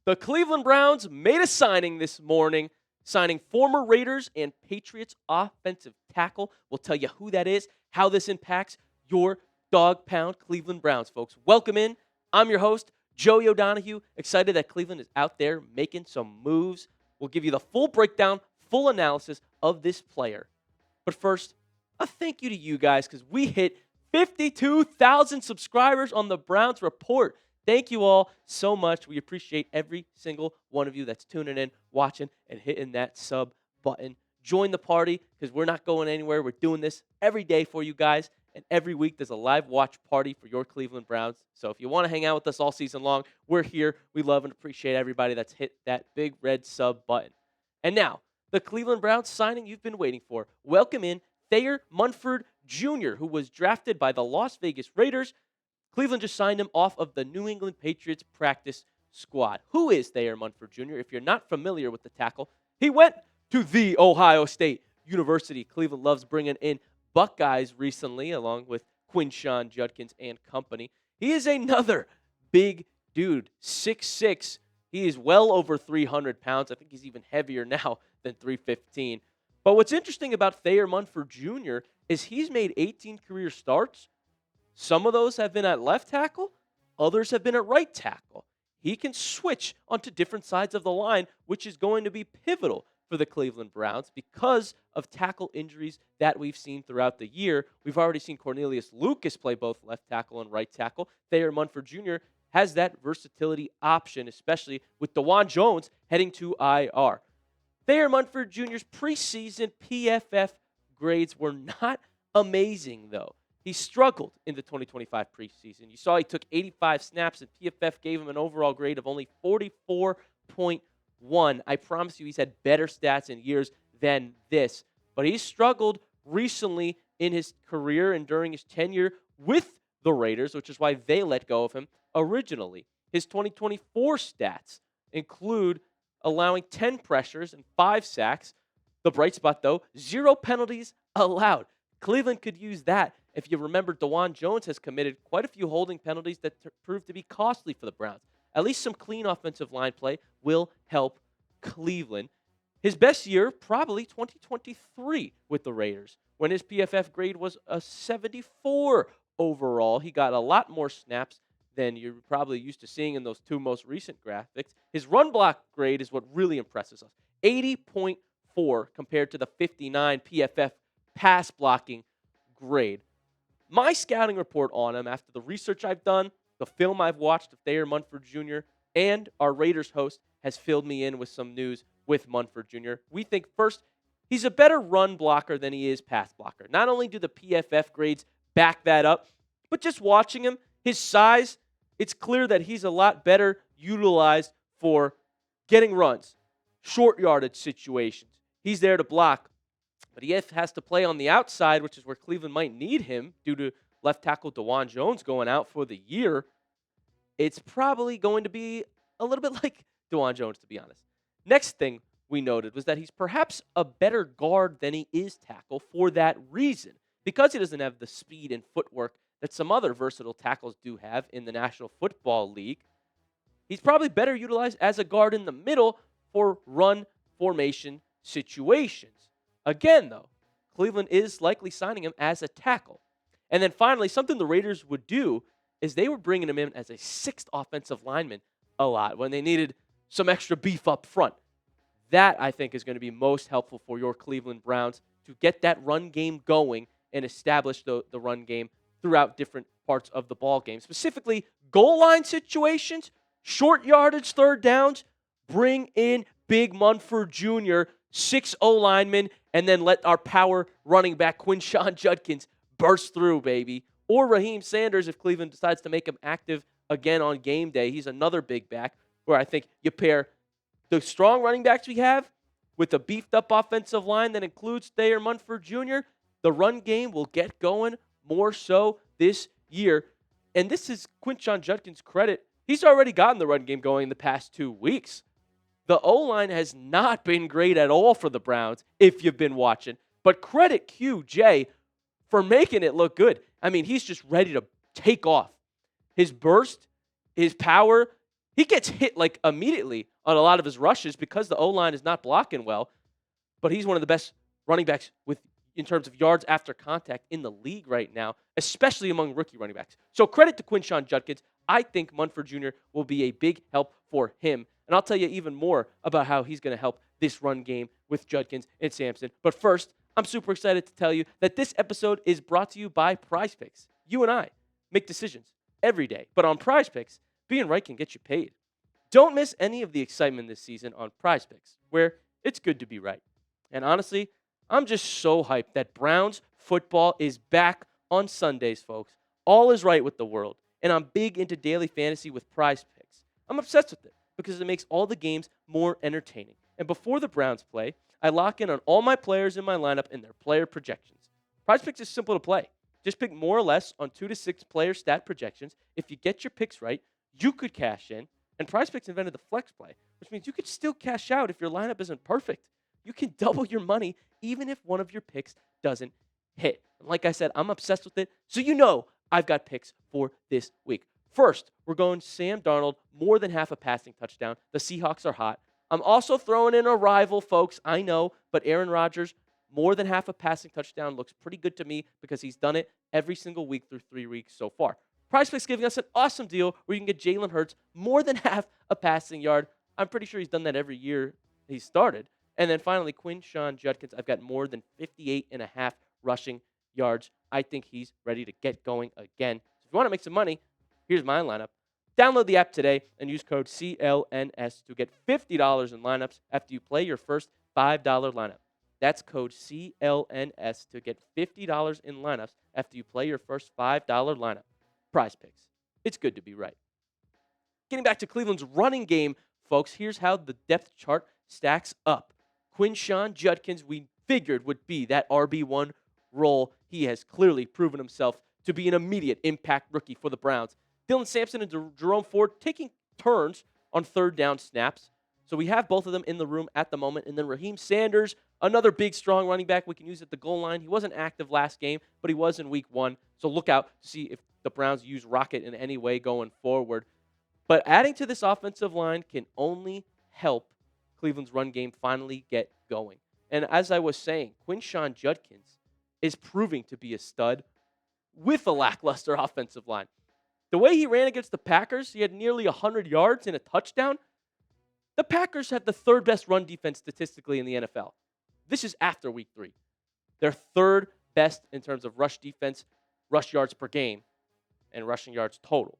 The Cleveland Browns made a signing this morning, signing former Raiders and Patriots offensive tackle. We'll tell you who that is, how this impacts your dog pound Cleveland Browns, folks. Welcome in. I'm your host, Joey O'Donohue. Excited that Cleveland is out there making some moves. We'll give you the full breakdown, full analysis of this player. But first, a thank you to you guys because we hit 52,000 subscribers on the Browns Report. Thank you all so much. We appreciate every single one of you that's tuning in, watching, and hitting that sub button. Join the party because we're not going anywhere. We're doing this every day for you guys. And every week there's a live watch party for your Cleveland Browns. So if you want to hang out with us all season long, we're here. We love and appreciate everybody that's hit that big red sub button. And now, the Cleveland Browns signing you've been waiting for. Welcome in Thayer Munford Jr., who was drafted by the Las Vegas Raiders. Cleveland just signed him off of the New England Patriots practice squad. Who is Thayer Munford Jr.? If you're not familiar with the tackle, he went to The Ohio State University. Cleveland loves bringing in Buckeyes recently, along with Quinshon Judkins and company. He is another big dude, 6'6". He is well over 300 pounds. I think he's even heavier now than 315. But what's interesting about Thayer Munford Jr. is he's made 18 career starts. Some of those have been at left tackle. Others have been at right tackle. He can switch onto different sides of the line, which is going to be pivotal for the Cleveland Browns because of tackle injuries that we've seen throughout the year. We've already seen Cornelius Lucas play both left tackle and right tackle. Thayer Munford Jr. has that versatility option, especially with DeJuan Jones heading to IR. Thayer Munford Jr.'s preseason PFF grades were not amazing, though. He struggled in the 2025 preseason. You saw he took 85 snaps, and PFF gave him an overall grade of only 44.1. I promise you he's had better stats in years than this. But he's struggled recently in his career and during his tenure with the Raiders, which is why they let go of him originally. His 2024 stats include allowing 10 pressures and 5 sacks. The bright spot, though, 0 penalties allowed. Cleveland could use that. If you remember, DeJuan Jones has committed quite a few holding penalties that proved to be costly for the Browns. At least some clean offensive line play will help Cleveland. His best year, probably 2023 with the Raiders, when his PFF grade was a 74 overall. He got a lot more snaps than you're probably used to seeing in those two most recent graphics. His run block grade is what really impresses us. 80.4 compared to the 59 PFF pass blocking grade. My scouting report on him after the research I've done, the film I've watched of Thayer Munford Jr., and our Raiders host has filled me in with some news with Munford Jr. We think, first, he's a better run blocker than he is pass blocker. Not only do the PFF grades back that up, but just watching him, his size, it's clear that he's a lot better utilized for getting runs, short yardage situations. He's there to block. But he has to play on the outside, which is where Cleveland might need him due to left tackle DeJuan Jones going out for the year. It's probably going to be a little bit like DeJuan Jones, to be honest. Next thing we noted was that he's perhaps a better guard than he is tackle for that reason. Because he doesn't have the speed and footwork that some other versatile tackles do have in the National Football League, he's probably better utilized as a guard in the middle for run formation situations. Again, though, Cleveland is likely signing him as a tackle. And then finally, something the Raiders would do is they were bringing him in as a sixth offensive lineman a lot when they needed some extra beef up front. That, I think, is going to be most helpful for your Cleveland Browns to get that run game going and establish the run game throughout different parts of the ball game. Specifically, goal line situations, short yardage, third downs, bring in Big Munford Jr., 6 O-linemen, and then let our power running back Quinshon Judkins burst through, baby. Or Raheem Sanders if Cleveland decides to make him active again on game day. He's another big back where I think you pair the strong running backs we have with a beefed-up offensive line that includes Thayer Munford Jr., the run game will get going more so this year. And this is Quinshon Judkins' credit. He's already gotten the run game going in the past 2 weeks. The O-line has not been great at all for the Browns, if you've been watching. But credit QJ for making it look good. I mean, he's just ready to take off. His burst, his power, He gets hit like immediately on a lot of his rushes because the O-line is not blocking well, but he's one of the best running backs in terms of yards after contact in the league right now, especially among rookie running backs. So credit to Quinshon Judkins. I think Munford Jr. will be a big help for him. And I'll tell you even more about how he's going to help this run game with Judkins and Sampson. But first, I'm super excited to tell you that this episode is brought to you by PrizePicks. You and I make decisions every day, but on PrizePicks, being right can get you paid. Don't miss any of the excitement this season on PrizePicks, where it's good to be right. And honestly, I'm just so hyped that Browns football is back on Sundays, folks. All is right with the world, and I'm big into daily fantasy with PrizePicks. I'm obsessed with it because it makes all the games more entertaining. And before the Browns play, I lock in on all my players in my lineup and their player projections. PrizePicks is simple to play. Just pick more or less on 2 to 6 player stat projections. If you get your picks right, you could cash in. And PrizePicks invented the flex play, which means you could still cash out if your lineup isn't perfect. You can double your money even if one of your picks doesn't hit. And like I said, I'm obsessed with it, so you know I've got picks for this week. First, we're going Sam Darnold, more than half a passing touchdown. The Seahawks are hot. I'm also throwing in a rival, folks, I know, but Aaron Rodgers, more than half a passing touchdown looks pretty good to me because he's done it every single week through 3 weeks so far. PrizePicks giving us an awesome deal where you can get Jalen Hurts more than half a passing yard. I'm pretty sure he's done that every year he started. And then finally, Quinshon Judkins. I've got more than 58.5 rushing yards. I think he's ready to get going again. So if you want to make some money, here's my lineup. Download the app today and use code CLNS to get $50 in lineups after you play your first $5 lineup. That's code CLNS to get $50 in lineups after you play your first $5 lineup. PrizePicks. It's good to be right. Getting back to Cleveland's running game, folks, here's how the depth chart stacks up. Quinshon Judkins, we figured, would be that RB1 role. He has clearly proven himself to be an immediate impact rookie for the Browns. Dylan Sampson and Jerome Ford taking turns on third down snaps. So we have both of them in the room at the moment. And then Raheem Sanders, another big, strong running back we can use at the goal line. He wasn't active last game, but he was in week 1. So look out to see if the Browns use Rocket in any way going forward. But adding to this offensive line can only help Cleveland's run game finally get going. And as I was saying, Quinshon Judkins is proving to be a stud with a lackluster offensive line. The way he ran against the Packers, he had nearly 100 yards and a touchdown. The Packers have the third best run defense statistically in the NFL. This is after week 3. They're third best in terms of rush defense, rush yards per game, and rushing yards total.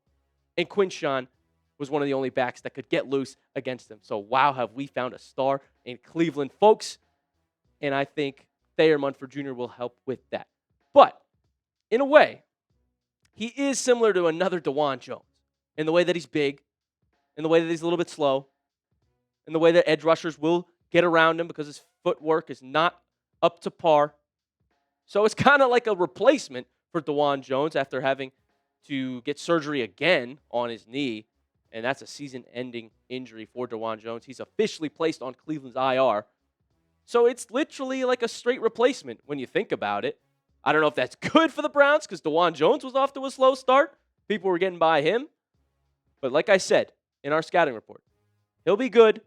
And Quinshon was one of the only backs that could get loose against them. So, wow, have we found a star in Cleveland, folks. And I think Thayer Munford Jr. will help with that. But, in a way, he is similar to another DeJuan Jones in the way that he's big, in the way that he's a little bit slow, in the way that edge rushers will get around him because his footwork is not up to par. So it's kind of like a replacement for DeJuan Jones after having to get surgery again on his knee, and that's a season-ending injury for DeJuan Jones. He's officially placed on Cleveland's IR. So it's literally like a straight replacement when you think about it. I don't know if that's good for the Browns because DeJuan Jones was off to a slow start. People were getting by him. But like I said in our scouting report, he'll be good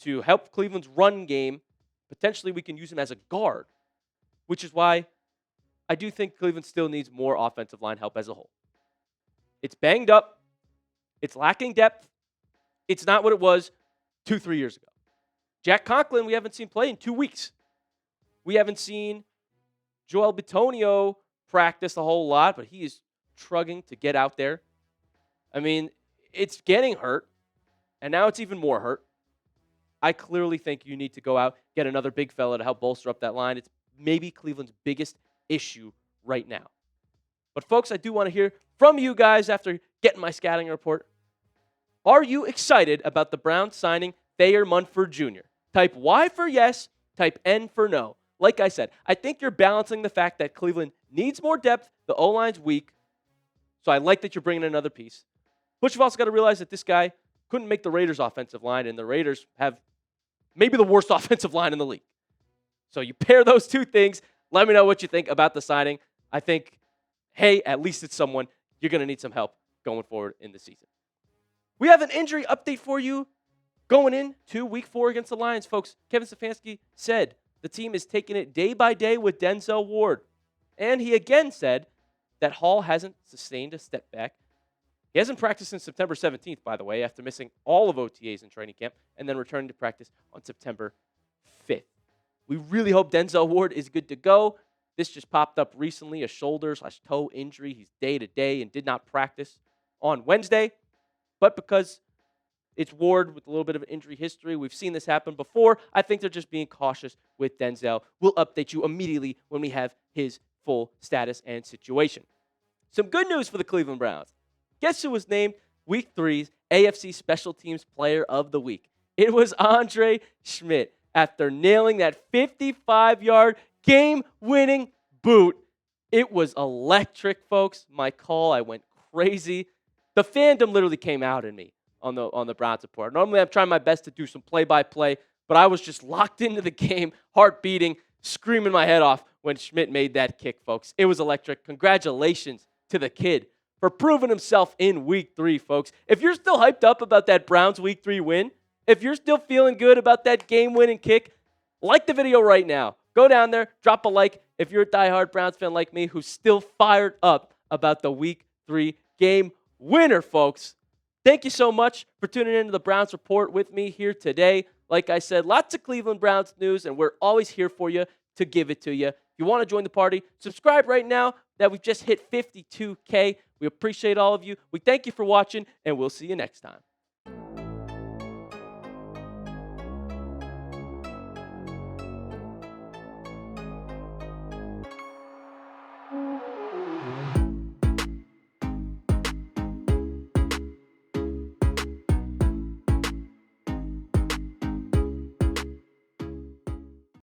to help Cleveland's run game. Potentially we can use him as a guard, which is why I do think Cleveland still needs more offensive line help as a whole. It's banged up. It's lacking depth. It's not what it was 2-3 years ago. Jack Conklin, we haven't seen play in 2 weeks. We haven't seen Joel Bitonio practice a whole lot, but he is struggling to get out there. I mean, it's getting hurt, and now it's even more hurt. I clearly think you need to go out, get another big fella to help bolster up that line. It's maybe Cleveland's biggest issue right now. But, folks, I do want to hear from you guys after getting my scouting report. Are you excited about the Browns signing Thayer Munford Jr.? Type Y for yes, type N for no. Like I said, I think you're balancing the fact that Cleveland needs more depth. The O-line's weak. So I like that you're bringing in another piece. But you've also got to realize that this guy couldn't make the Raiders' offensive line, and the Raiders have maybe the worst offensive line in the league. So you pair those two things. Let me know what you think about the signing. I think, hey, at least it's someone you're going to need some help going forward in the season. We have an injury update for you going into week 4 against the Lions, folks. Kevin Stefanski said the team is taking it day by day with Denzel Ward. And he again said that Hall hasn't sustained a step back. He hasn't practiced since September 17th, by the way, after missing all of OTAs in training camp and then returning to practice on September 5th. We really hope Denzel Ward is good to go. This just popped up recently, a shoulder/toe injury. He's day-to-day and did not practice on Wednesday. But because it's Ward with a little bit of an injury history, we've seen this happen before. I think they're just being cautious with Denzel. We'll update you immediately when we have his full status and situation. Some good news for the Cleveland Browns. Guess who was named Week 3's AFC Special Teams Player of the Week? It was Andre Schmidt after nailing that 55-yard game-winning boot. It was electric, folks. My call, I went crazy. The fandom literally came out in me on the Browns report. Normally, I'm trying my best to do some play-by-play, but I was just locked into the game, heart beating, screaming my head off when Schmidt made that kick, folks. It was electric. Congratulations to the kid for proving himself in Week 3, folks. If you're still hyped up about that Browns Week 3 win, if you're still feeling good about that game-winning kick, like the video right now. Go down there, drop a like if you're a diehard Browns fan like me who's still fired up about the Week 3 game winner, folks. Thank you so much for tuning into the Browns Report with me here today. Like I said, lots of Cleveland Browns news, and we're always here for you to give it to you. If you want to join the party, subscribe right now that we've just hit 52K. We appreciate all of you. We thank you for watching, and we'll see you next time.